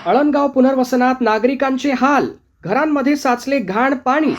अळणगाव पुनर्वसनात नागरिकांचे हाल, घरांमध्ये साचले घाण पाणी.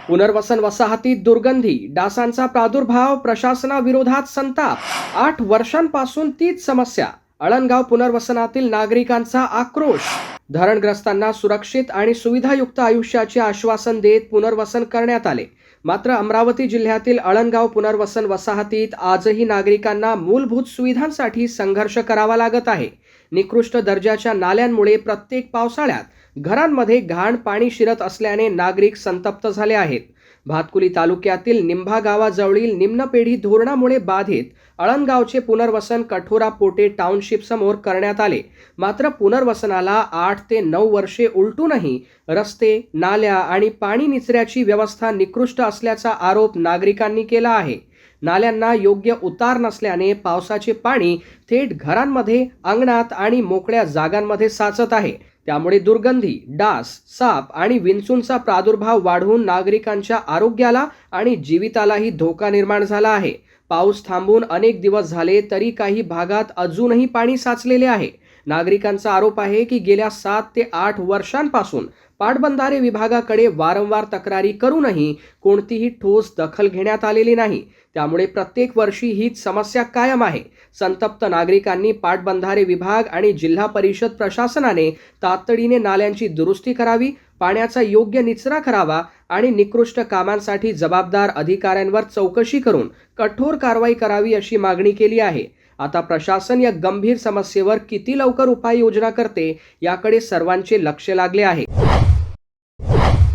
पुनर्वसन वसाहतीत दुर्गंधी, डासांचा प्रादुर्भाव, प्रशासनाविरोधात संताप. 8 वर्षांपासून तीच समस्या. अळणगाव पुनर्वसनातील नागरिकांचा आक्रोश. धरणग्रस्तांना सुरक्षित आणि सुविधायुक्त आयुष्याचे आश्वासन देत पुनर्वसन करण्यात आले. मात्र अमरावती जिल्ह्यातील अळणगाव पुनर्वसन वसाहतीत आजही नागरिकांना मूलभूत सुविधांसाठी संघर्ष करावा लागत आहे. निकृष्ट दर्जाच्या नाल्यांमुळे प्रत्येक पावसाळ्यात घरांमध्ये घाण पाणी शिरत असल्याने नागरिक संतप्त झाले आहेत. भातकुली तालुक्यातील निंभा गावाजवळील निम्नपेढी धोरणामुळे बाधित अळणगावचे पुनर्वसन कठोरा पोटे टाउनशिप समोर करण्यात आले. मात्र पुनर्वसनाला 8 ते 9 वर्षे उलटूनही रस्ते, नाल्या आणि पाणी निचऱ्याची व्यवस्था निकृष्ट असल्याचा आरोप नागरिकांनी केला आहे. नाल्यांना योग्य उतार नसल्याने पावसाचे पाणी थेट घरांमध्ये, अंगणात आणि मोकळ्या जागांमध्ये साचत आहे. त्यामुळे दुर्गंधी, डास, साप आणि विंचूंचा प्रादुर्भाव वाढून नागरिकांच्या आरोग्याला आणि जीवितालाही धोका निर्माण झाला आहे. पाऊस थांबून अनेक दिवस झाले तरी काही भागात अजूनही पाणी साचलेले आहे. नागरिकांचा आरोप आहे की गेल्या 7 ते 8 वर्षांपासून पाटबंधारे विभागाकडे वारंवार तक्रारी करूनही कोणतीही ठोस दखल घेण्यात आलेली नाही. त्यामुळे प्रत्येक वर्षी हीच समस्या कायम आहे. संतप्त नागरिकांनी पाटबंधारे विभाग आणि जिल्हा परिषद प्रशासनाने तातडीने नाल्यांची दुरुस्ती करावी, पाण्याचा योग्य निचरा करावा आणि निकृष्ट कामांसाठी जबाबदार अधिकाऱ्यांवर चौकशी करून कठोर कारवाई करावी अशी मागणी केली आहे. आता प्रशासन या गंभीर समस्येवर किती लवकर उपाययोजना करते याकडे सर्वांचे लक्ष लागले आहे.